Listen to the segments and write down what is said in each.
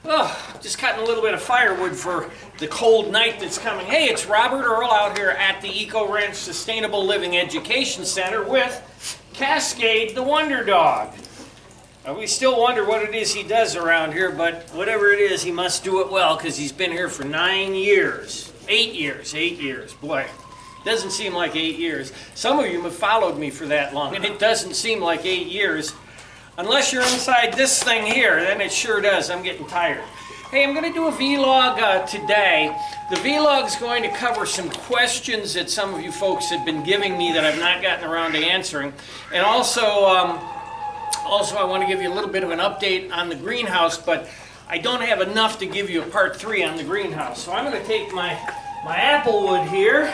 Oh, just cutting a little bit of firewood for the cold night that's coming. Hey, it's Robert Earl out here at the Eco Ranch Sustainable Living Education Center with Cascade the Wonder Dog. We still wonder what it is he does around here, but whatever it is, he must do it well because he's been here for 9 years. 8 years. Boy, doesn't seem like 8 years. Some of you have followed me for that long, and it doesn't seem like 8 years. Unless you're inside this thing here, then it sure does. I'm getting tired. Hey, I'm going to do a vlog today. The vlog is going to cover some questions that some of you folks have been giving me that I've not gotten around to answering. And also I want to give you a little bit of an update on the greenhouse, but I don't have enough to give you a part 3 on the greenhouse. So I'm going to take my apple wood here,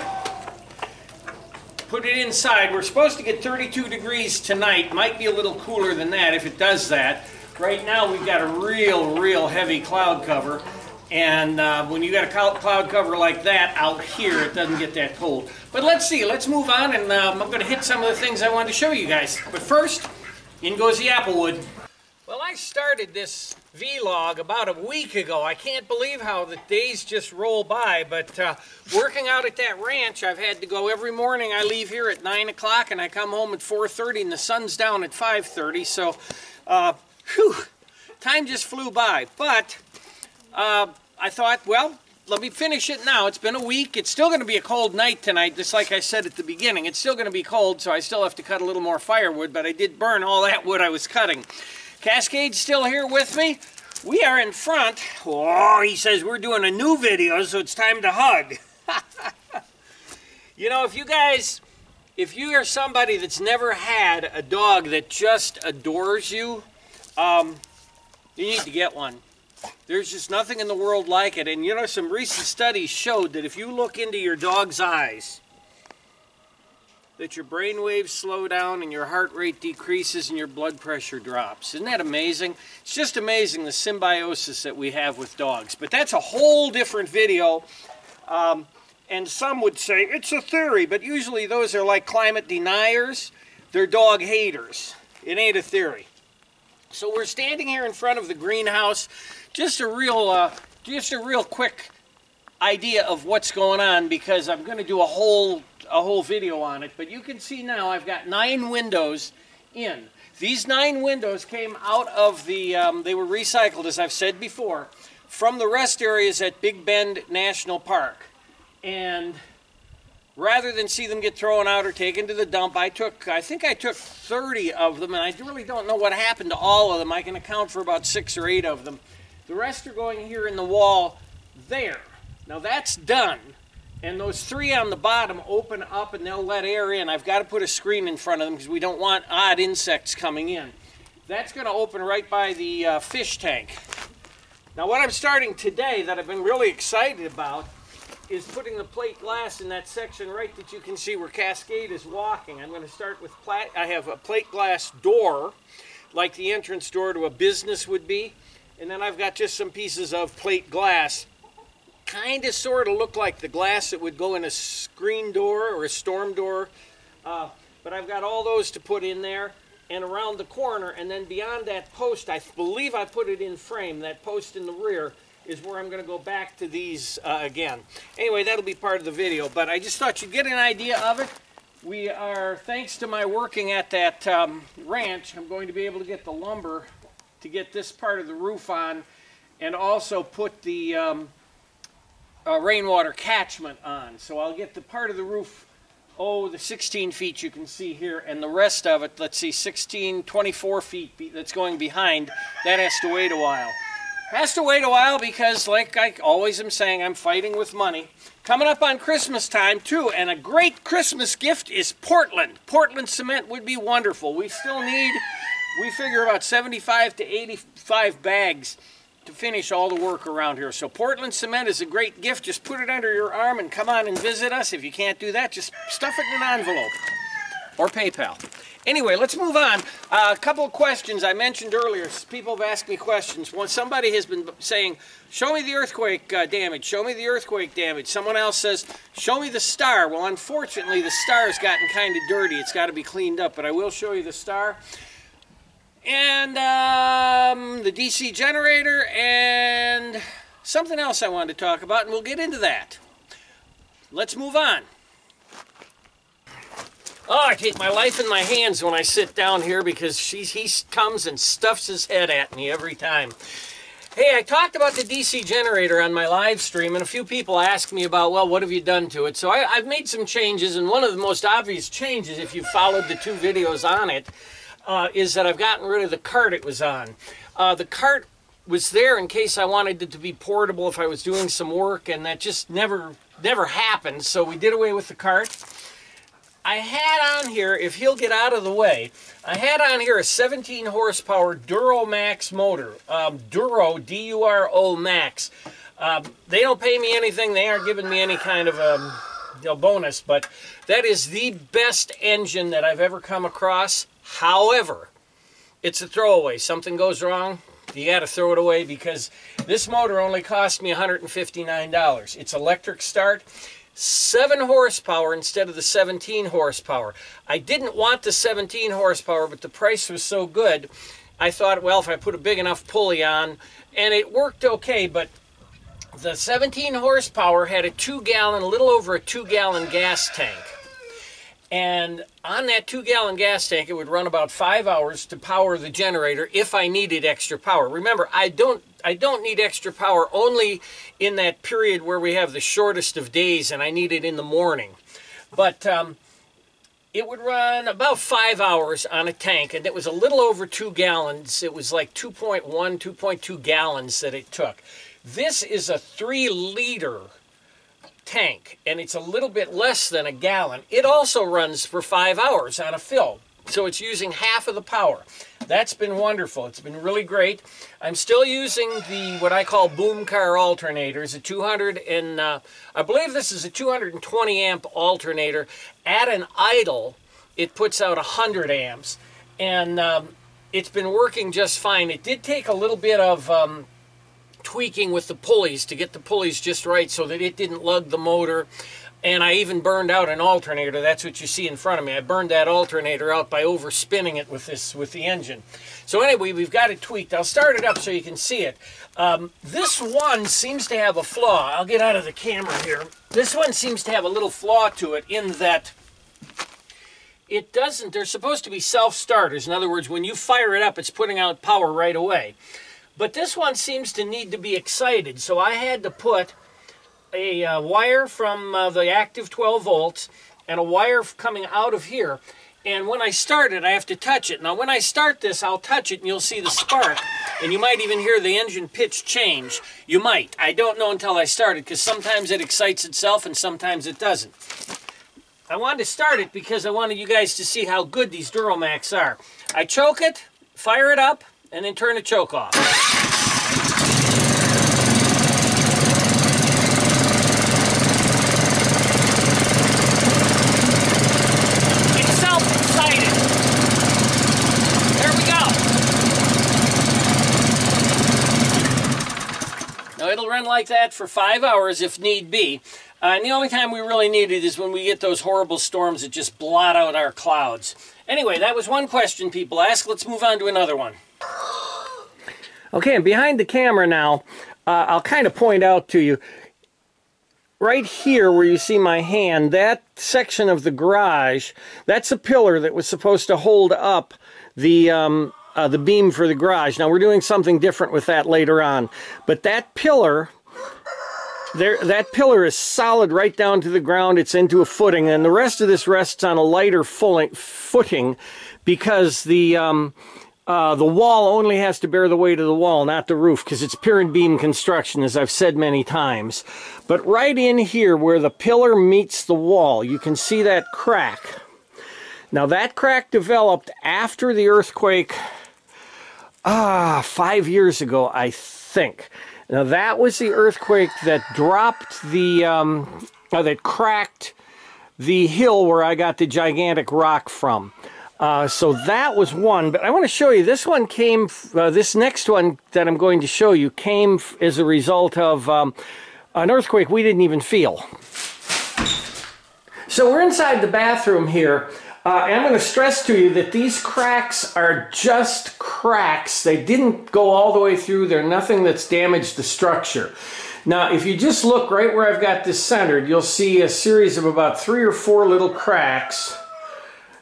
put it inside. We're supposed to get 32 degrees tonight. Might be a little cooler than that if it does that. Right now we've got a real heavy cloud cover. And when you got a cloud cover like that out here, it doesn't get that cold. But let's see. Let's move on, and I'm going to hit some of the things I wanted to show you guys. But first, in goes the applewood. Well, I started this vlog about a week ago. I can't believe how the days just roll by, but working out at that ranch, I've had to go every morning. I leave here at 9 o'clock and I come home at 4:30 and the sun's down at 5:30, so time just flew by. But I thought, well, let me finish it now. It's been a week. It's still going to be a cold night tonight, just like I said at the beginning. It's still going to be cold, so I still have to cut a little more firewood, but I did burn all that wood I was cutting. Cascade's still here with me. We are in front. Oh, he says we're doing a new video, so it's time to hug. You know, if you are somebody that's never had a dog that just adores you, you need to get one. There's just nothing in the world like it. And you know, some recent studies showed that if you look into your dog's eyes, that your brain waves slow down and your heart rate decreases and your blood pressure drops. Isn't that amazing? It's just amazing the symbiosis that we have with dogs. But that's a whole different video. And some would say it's a theory, but usually those are like climate deniers. They're dog haters. It ain't a theory. So we're standing here in front of the greenhouse. Just a real quick idea of what's going on, because I'm going to do a whole video on it. But you can see now I've got 9 windows in. These 9 windows came out of the, they were recycled, as I've said before, from the rest areas at Big Bend National Park. And rather than see them get thrown out or taken to the dump, I think I took 30 of them, and I really don't know what happened to all of them. I can account for about 6 or 8 of them. The rest are going here in the wall there. Now that's done. And those 3 on the bottom open up and they'll let air in. I've got to put a screen in front of them because we don't want odd insects coming in. That's going to open right by the fish tank. Now what I'm starting today that I've been really excited about is putting the plate glass in that section right that you can see where Cascade is walking. I'm going to start with I have a plate glass door, like the entrance door to a business would be. And then I've got just some pieces of plate glass. Kind of sort of look like the glass that would go in a screen door or a storm door. But I've got all those to put in there and around the corner. And then beyond that post, I believe I put it in frame. That post in the rear is where I'm going to go back to these again. Anyway, that'll be part of the video. But I just thought you'd get an idea of it. We are, thanks to my working at that ranch, I'm going to be able to get the lumber to get this part of the roof on, and also put the rainwater catchment on. So I'll get the part of the roof, the 16 feet you can see here, and the rest of it, let's see, 24 feet that's going behind, that has to wait a while. Has to wait a while because, like I always am saying, I'm fighting with money. Coming up on Christmas time, too, and a great Christmas gift is Portland. Portland cement would be wonderful. We still need, we figure about 75 to 85 bags to finish all the work around here. So Portland cement is a great gift. Just put it under your arm and come on and visit us. If you can't do that, just stuff it in an envelope or PayPal. Anyway, let's move on. A couple of questions I mentioned earlier. People have asked me questions. Somebody has been saying, show me the earthquake damage. Show me the earthquake damage. Someone else says, show me the star. Well, unfortunately, the star has gotten kind of dirty. It's got to be cleaned up, but I will show you the star. and the DC generator, and something else I wanted to talk about, and we'll get into that. Let's move on. Oh, I take my life in my hands when I sit down here because he comes and stuffs his head at me every time. Hey, I talked about the DC generator on my live stream, and a few people asked me about, well, what have you done to it? So I've made some changes, and one of the most obvious changes, if you followed the 2 videos on it, is that I've gotten rid of the cart it was on. The cart was there in case I wanted it to be portable if I was doing some work, and that just never happened, so we did away with the cart. I had on here, if he'll get out of the way, I had on here a 17 horsepower Duro Max motor. Duro, D-U-R-O Max. They don't pay me anything. They aren't giving me any kind of bonus, but that is the best engine that I've ever come across. However, it's a throwaway. Something goes wrong, you got to throw it away because this motor only cost me $159. It's electric start. 7 horsepower instead of the 17 horsepower. I didn't want the 17 horsepower, but the price was so good, I thought, well, if I put a big enough pulley on, and it worked okay, but the 17 horsepower had a 2-gallon, a little over a 2-gallon gas tank. And on that 2-gallon gas tank, it would run about 5 hours to power the generator if I needed extra power. Remember, I don't need extra power only in that period where we have the shortest of days and I need it in the morning. But it would run about 5 hours on a tank, and it was a little over 2 gallons. It was like 2.1, 2.2 gallons that it took. This is a 3-liter tank, and it's a little bit less than a gallon. It also runs for 5 hours on a fill, so it's using half of the power. That's been wonderful. It's been really great. I'm still using the what I call boom car alternators, a 200 and I believe this is a 220 amp alternator. At an idle, it puts out 100 amps, and it's been working just fine. It did take a little bit of tweaking with the pulleys to get the pulleys just right so that it didn't lug the motor. And I even burned out an alternator. That's what you see in front of me. I burned that alternator out by overspinning it with the engine. So anyway, we've got it tweaked. I'll start it up so you can see it. This one seems to have a flaw. I'll get out of the camera here. This one seems to have a little flaw to it in that it doesn't, they're supposed to be self-starters. In other words, when you fire it up, it's putting out power right away. But this one seems to need to be excited, so I had to put a wire from the active 12 volts and a wire coming out of here. And when I start it, I have to touch it. Now, when I start this, I'll touch it and you'll see the spark. And you might even hear the engine pitch change. You might. I don't know until I start it, because sometimes it excites itself and sometimes it doesn't. I wanted to start it because I wanted you guys to see how good these Duromax are. I choke it, fire it up, and then turn the choke off. It's self-excited. There we go. Now it'll run like that for 5 hours if need be. And the only time we really need it is when we get those horrible storms that just blot out our clouds. Anyway, that was one question people asked. Let's move on to another one. Okay, and behind the camera now, I'll kind of point out to you, right here where you see my hand, that section of the garage, that's a pillar that was supposed to hold up the beam for the garage. Now, we're doing something different with that later on. But that pillar, that pillar is solid right down to the ground. It's into a footing, and the rest of this rests on a lighter footing because the wall only has to bear the weight of the wall, not the roof, because it's pier and beam construction, as I've said many times. But right in here where the pillar meets the wall, you can see that crack. Now that crack developed after the earthquake 5 years ago, I think. Now that was the earthquake that dropped the, that cracked the hill where I got the gigantic rock from. So that was one, but I want to show you, this one came, this next one that I'm going to show you came as a result of an earthquake we didn't even feel. So we're inside the bathroom here, and I'm going to stress to you that these cracks are just cracks. cracks. They didn't go all the way through. They're nothing that's damaged the structure. Now, if you just look right where I've got this centered, you'll see a series of about 3 or 4 little cracks.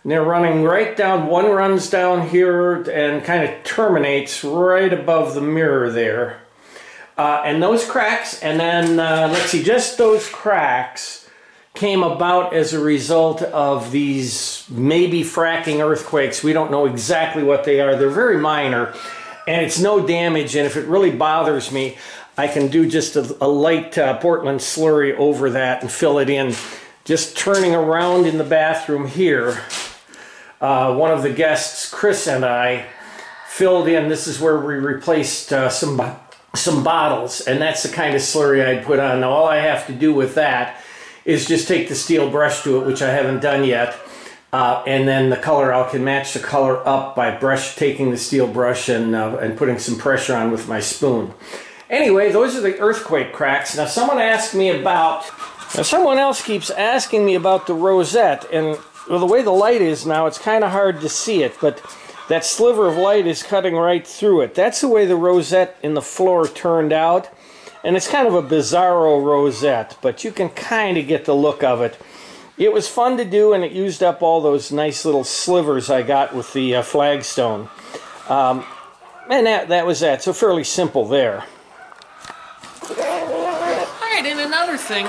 And they're running right down. One runs down here and kind of terminates right above the mirror there. And those cracks, and then, let's see, just those cracks came about as a result of these maybe fracking earthquakes. We don't know exactly what they are. They're very minor, and it's no damage, and if it really bothers me, I can do just a light Portland slurry over that and fill it in. Just turning around in the bathroom here, one of the guests, Chris, and I filled in. This is where we replaced some bottles, and that's the kind of slurry I'd put on. Now all I have to do with that is just take the steel brush to it, which I haven't done yet, and then the color, I can match the color up by taking the steel brush and putting some pressure on with my spoon. Anyway, those are the earthquake cracks. Now someone else keeps asking me about the rosette, and well, the way the light is now, it's kind of hard to see it, but that sliver of light is cutting right through it. That's the way the rosette in the floor turned out, and it's kind of a bizarro rosette, but you can kind of get the look of it. It was fun to do, and it used up all those nice little slivers I got with the flagstone. And that was that, so fairly simple there. And another thing,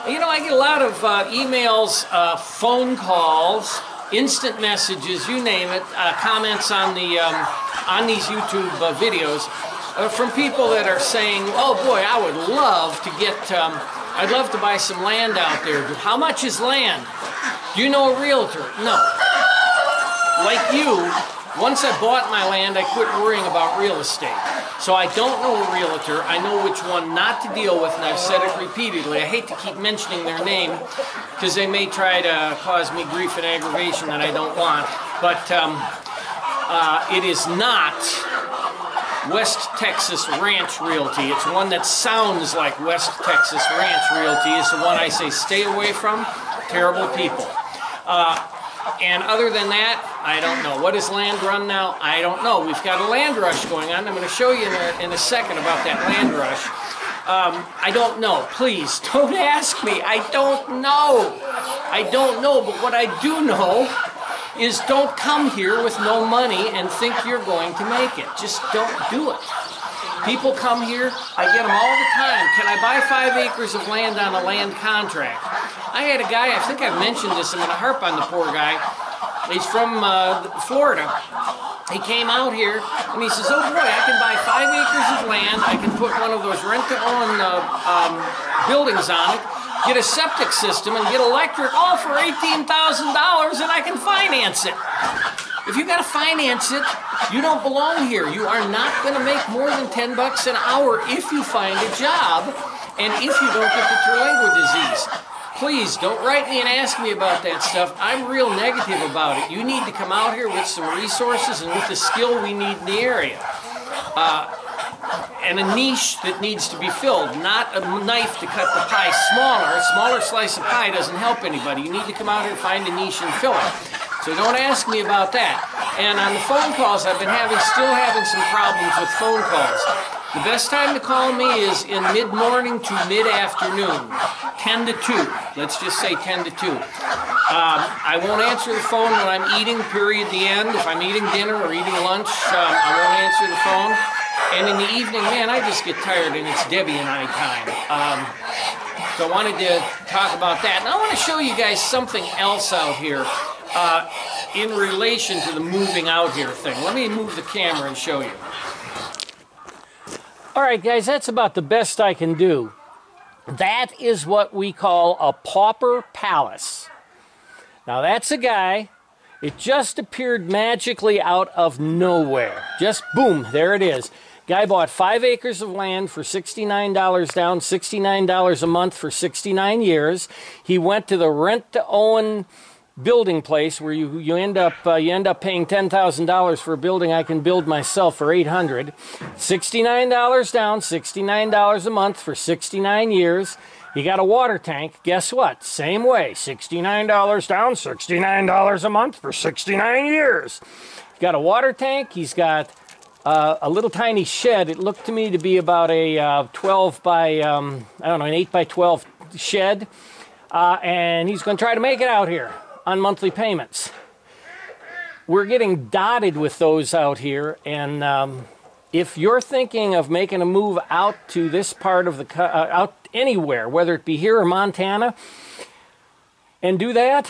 you know, I get a lot of emails, phone calls, instant messages, you name it, comments on these YouTube videos from people that are saying, "Oh boy, I would love to get, I'd love to buy some land out there. How much is land? Do you know a realtor?" No. Like you, once I bought my land, I quit worrying about real estate. So I don't know a realtor. I know which one not to deal with, and I've said it repeatedly. I hate to keep mentioning their name because they may try to cause me grief and aggravation that I don't want. But it is not West Texas Ranch Realty. It's one that sounds like West Texas Ranch Realty. It's the one I say stay away from. Terrible people. And other than that, I don't know. What is land run now? I don't know. We've got a land rush going on. I'm going to show you in a second about that land rush. I don't know. Please, don't ask me. I don't know. I don't know. But what I do know is don't come here with no money and think you're going to make it. Just don't do it. People come here. I get them all the time. Can I buy 5 acres of land on a land contract? I had a guy, I think I've mentioned this, I'm going to harp on the poor guy. He's from Florida. He came out here and he says, "Oh boy, I can buy 5 acres of land. I can put one of those rent-to-own buildings on it, get a septic system and get electric all for $18,000 and I can finance it." If you got to finance it, you don't belong here. You are not going to make more than $10 an hour if you find a job and if you don't get the Terlingua disease. Please don't write me and ask me about that stuff. I'm real negative about it. You need to come out here with some resources and with the skill we need in the area. And a niche that needs to be filled, not a knife to cut the pie smaller. A smaller slice of pie doesn't help anybody. You need to come out here and find a niche and fill it. So don't ask me about that. And on the phone calls, I've been still having some problems with phone calls. The best time to call me is in mid-morning to mid-afternoon, 10 to 2. Let's just say 10 to 2. I won't answer the phone when I'm eating, period, the end. If I'm eating dinner or eating lunch, I won't answer the phone. And in the evening, man, I just get tired and it's Debbie and I time. So I wanted to talk about that. And I want to show you guys something else out here. In relation to the moving out here thing. Let me move the camera and show you. Alright guys, that's about the best I can do. That is what we call a pauper palace. Now that's a guy, it just appeared magically out of nowhere. Just boom, there it is. Guy bought 5 acres of land for $69 down, $69 a month for 69 years. He went to the rent-to-own building place where you end up paying $10,000 for a building I can build myself for $800. $69 down, $69 a month for 69 years. He got a water tank. Guess what? Same way. $69 down, $69 a month for 69 years. He's got a water tank. He's got a little tiny shed. It looked to me to be about a 12 by, I don't know, an 8 by 12 shed. And he's going to try to make it out here on monthly payments. We're getting dotted with those out here, and if you're thinking of making a move out to this part of the, out anywhere, whether it be here or Montana, and do that,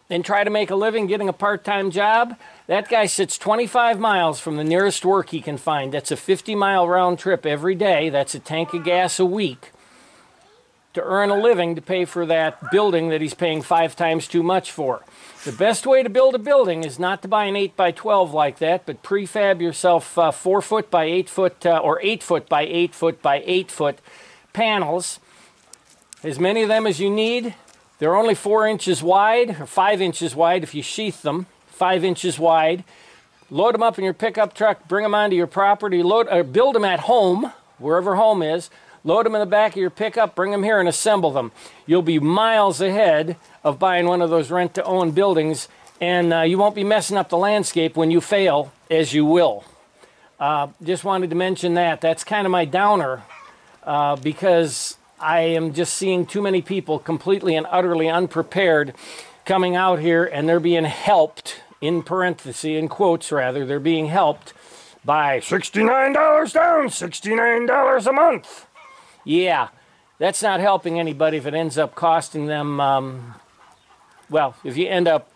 and try to make a living getting a part-time job, that guy sits 25 miles from the nearest work he can find. That's a 50-mile round trip every day. That's a tank of gas a week to earn a living to pay for that building that he's paying 5 times too much for. The best way to build a building is not to buy an 8 by 12 like that, but prefab yourself 4 foot by 8 foot or 8 foot by 8 foot by 8 foot panels. As many of them as you need. They're only 4 inches wide, or 5 inches wide if you sheath them, 5 inches wide. Load them up in your pickup truck, bring them onto your property, build them at home, wherever home is. Load them in the back of your pickup, bring them here and assemble them. You'll be miles ahead of buying one of those rent-to-own buildings, and you won't be messing up the landscape when you fail, as you will. Just wanted to mention that. That's kind of my downer, because I am just seeing too many people completely and utterly unprepared coming out here, and they're being helped, in parentheses, in quotes rather, they're being helped by $69 down, $69 a month. Yeah, that's not helping anybody if it ends up costing them, well, if you end up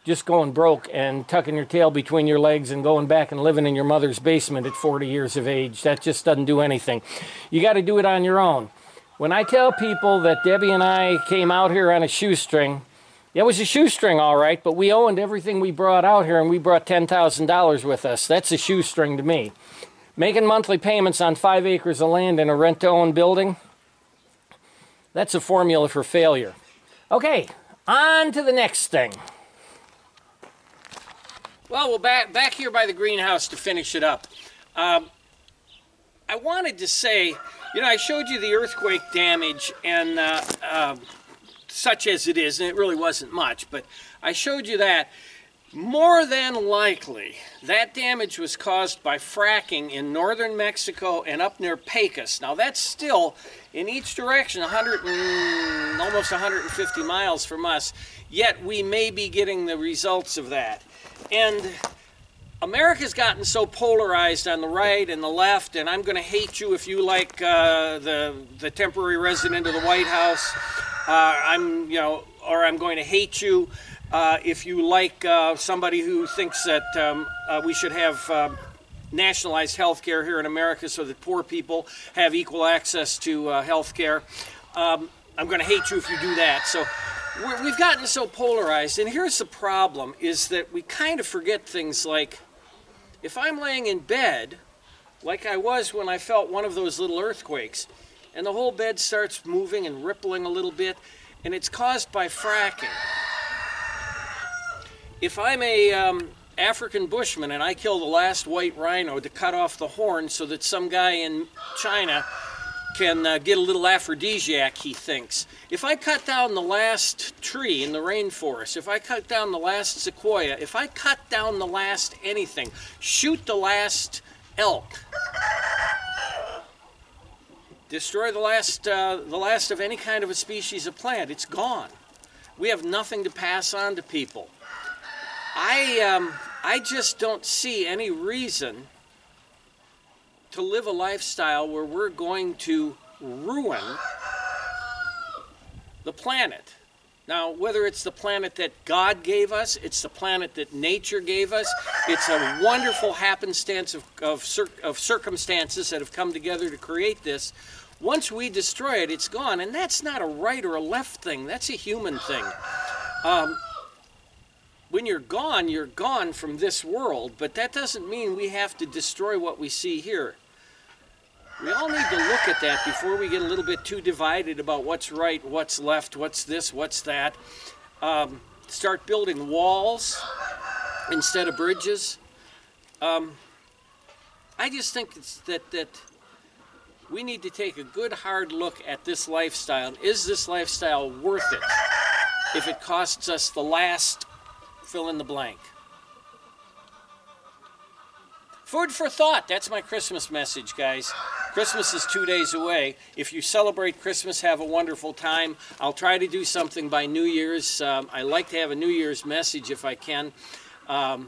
just going broke and tucking your tail between your legs and going back and living in your mother's basement at 40 years of age. That just doesn't do anything. You got to do it on your own. When I tell people that Debbie and I came out here on a shoestring, it was a shoestring all right, but we owned everything we brought out here, and we brought $10,000 with us. That's a shoestring to me. Making monthly payments on 5 acres of land in a rent-to-own building, that's a formula for failure. Okay, on to the next thing. Well, we're back here by the greenhouse to finish it up. I wanted to say, you know, I showed you the earthquake damage and such as it is, and it really wasn't much, but I showed you that. More than likely, that damage was caused by fracking in northern Mexico and up near Pecos. Now that's still, in each direction, almost 150 miles from us, yet we may be getting the results of that. And America's gotten so polarized on the right and the left, and I'm going to hate you if you like the temporary resident of the White House. I'm going to hate you if you like somebody who thinks that we should have nationalized health care here in America so that poor people have equal access to health care. I'm going to hate you if you do that. So we've gotten so polarized, and here's the problem, is that we kind of forget things like, if I'm laying in bed, like I was when I felt one of those little earthquakes, and the whole bed starts moving and rippling a little bit, and it's caused by fracking. If I'm a African bushman and I kill the last white rhino to cut off the horn so that some guy in China can get a little aphrodisiac, he thinks. If I cut down the last tree in the rainforest, if I cut down the last sequoia, if I cut down the last anything, shoot the last elk, destroy the last of any kind of a species of plant, it's gone. We have nothing to pass on to people. I just don't see any reason to live a lifestyle where we're going to ruin the planet. Now, whether it's the planet that God gave us, it's the planet that nature gave us, it's a wonderful happenstance of circumstances that have come together to create this. Once we destroy it, it's gone, and that's not a right or a left thing, that's a human thing. When you're gone from this world, but that doesn't mean we have to destroy what we see here. We all need to look at that before we get a little bit too divided about what's right, what's left, what's this, what's that. Start building walls instead of bridges. I just think that we need to take a good hard look at this lifestyle. Is this lifestyle worth it if it costs us the last fill in the blank? Food for thought. That's my Christmas message, guys. Christmas is 2 days away. If you celebrate Christmas, have a wonderful time. I'll try to do something by New Year's. I like to have a New Year's message if I can. But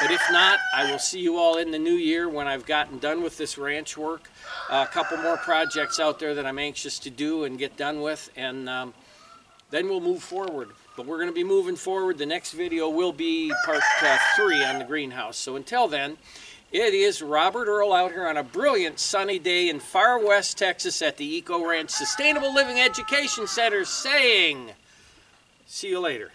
if not, I will see you all in the new year when I've gotten done with this ranch work. A couple more projects out there that I'm anxious to do and get done with, and then we'll move forward. But we're going to be moving forward. The next video will be part 3 on the greenhouse. So until then, it is Robert Earl out here on a brilliant sunny day in far west Texas at the Eco Ranch Sustainable Living Education Center saying, see you later.